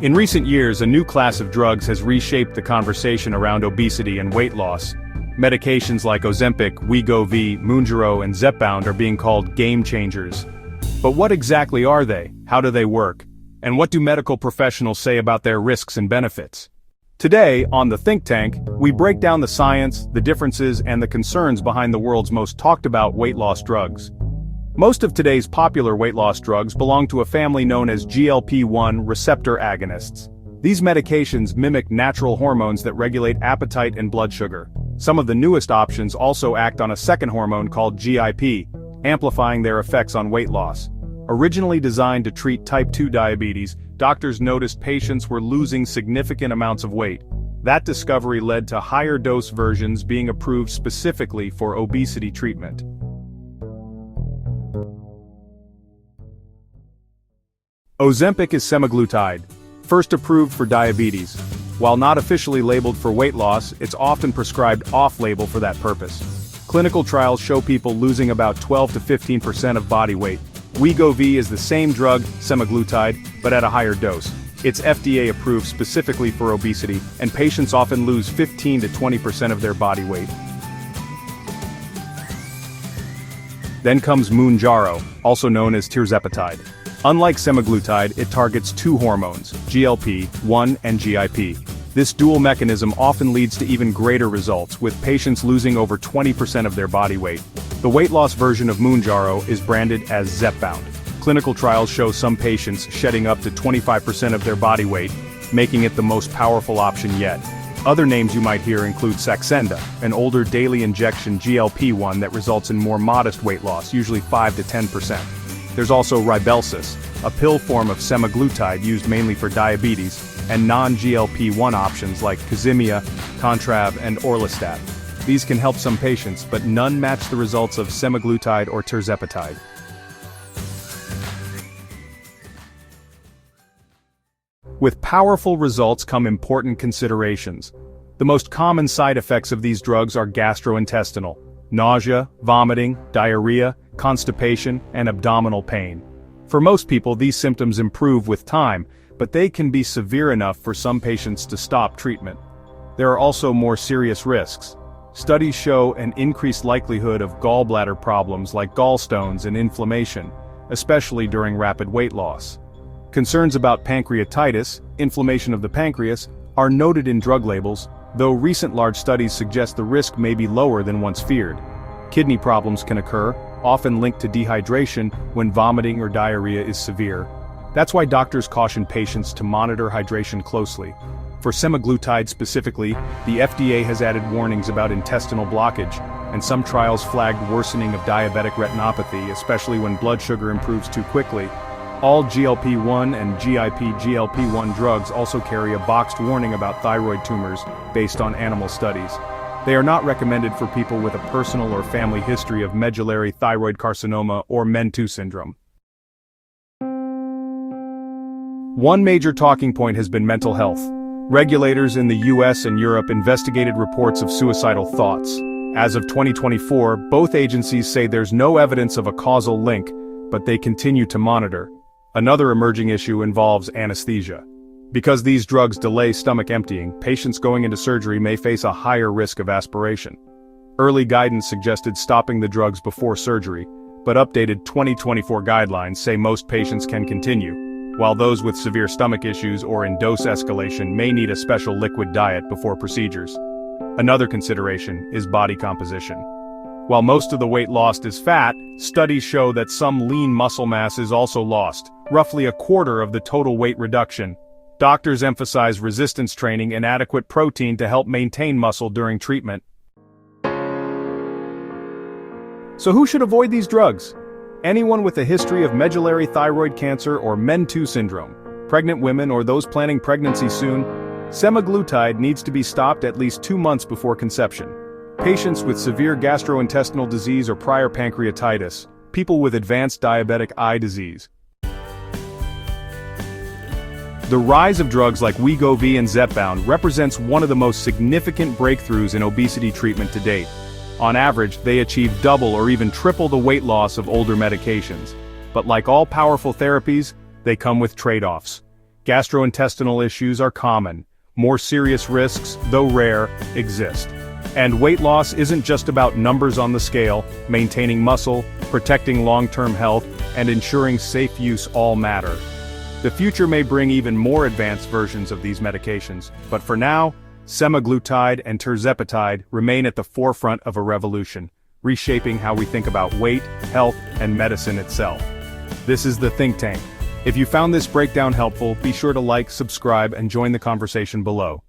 In recent years, a new class of drugs has reshaped the conversation around obesity and weight loss. Medications like Ozempic, Wegovy, Mounjaro, and Zepbound are being called game changers. But what exactly are they? How do they work? And what do medical professionals say about their risks and benefits? Today, on The Think Tank, we break down the science, the differences, and the concerns behind the world's most talked about weight loss drugs. Most of today's popular weight loss drugs belong to a family known as GLP-1 receptor agonists. These medications mimic natural hormones that regulate appetite and blood sugar. Some of the newest options also act on a second hormone called GIP, amplifying their effects on weight loss. Originally designed to treat type 2 diabetes, doctors noticed patients were losing significant amounts of weight. That discovery led to higher dose versions being approved specifically for obesity treatment. Ozempic is semaglutide, first approved for diabetes. While not officially labeled for weight loss, it's often prescribed off-label for that purpose. Clinical trials show people losing about 12 to 15% of body weight. Wegovy is the same drug, semaglutide, but at a higher dose. It's FDA approved specifically for obesity, and patients often lose 15 to 20% of their body weight. Then comes Mounjaro, also known as tirzepatide. Unlike semaglutide, it targets two hormones, GLP-1 and GIP. This dual mechanism often leads to even greater results, with patients losing over 20% of their body weight. The weight loss version of Mounjaro is branded as Zepbound. Clinical trials show some patients shedding up to 25% of their body weight, making it the most powerful option yet. Other names you might hear include Saxenda, an older daily injection GLP-1 that results in more modest weight loss, usually 5 to 10%. There's also Rybelsus, a pill form of semaglutide used mainly for diabetes, and non-GLP-1 options like Qsymia, Contrave, and Orlistat. These can help some patients, but none match the results of semaglutide or tirzepatide. With powerful results come important considerations. The most common side effects of these drugs are gastrointestinal: nausea, vomiting, diarrhea, constipation, and abdominal pain. For most people, these symptoms improve with time, but they can be severe enough for some patients to stop treatment. There are also more serious risks. Studies show an increased likelihood of gallbladder problems like gallstones and inflammation, especially during rapid weight loss. Concerns about pancreatitis, inflammation of the pancreas, are noted in drug labels, though recent large studies suggest the risk may be lower than once feared. Kidney problems can occur, often linked to dehydration when vomiting or diarrhea is severe. That's why doctors caution patients to monitor hydration closely. For semaglutide specifically, the FDA has added warnings about intestinal blockage, and some trials flagged worsening of diabetic retinopathy, especially when blood sugar improves too quickly. All GLP-1 and GIP/GLP-1 drugs also carry a boxed warning about thyroid tumors based on animal studies. They are not recommended for people with a personal or family history of medullary thyroid carcinoma or MEN2 syndrome. One major talking point has been mental health. Regulators in the US and Europe investigated reports of suicidal thoughts. As of 2024, both agencies say there's no evidence of a causal link, but they continue to monitor. Another emerging issue involves anesthesia. Because these drugs delay stomach emptying, patients going into surgery may face a higher risk of aspiration. Early guidance suggested stopping the drugs before surgery, but updated 2024 guidelines say most patients can continue, while those with severe stomach issues or in dose escalation may need a special liquid diet before procedures. Another consideration is body composition. While most of the weight lost is fat, studies show that some lean muscle mass is also lost, roughly a quarter of the total weight reduction. Doctors emphasize resistance training and adequate protein to help maintain muscle during treatment. So who should avoid these drugs? Anyone with a history of medullary thyroid cancer or MEN2 syndrome, pregnant women or those planning pregnancy soon. Semaglutide needs to be stopped at least 2 months before conception. Patients with severe gastrointestinal disease or prior pancreatitis, people with advanced diabetic eye disease. The rise of drugs like Wegovy and Zepbound represents one of the most significant breakthroughs in obesity treatment to date. On average, they achieve double or even triple the weight loss of older medications. But like all powerful therapies, they come with trade-offs. Gastrointestinal issues are common. More serious risks, though rare, exist. And weight loss isn't just about numbers on the scale. Maintaining muscle, protecting long-term health, and ensuring safe use all matter. The future may bring even more advanced versions of these medications, but for now, semaglutide and tirzepatide remain at the forefront of a revolution, reshaping how we think about weight, health, and medicine itself. This is the Think Tank. If you found this breakdown helpful, be sure to like, subscribe, and join the conversation below.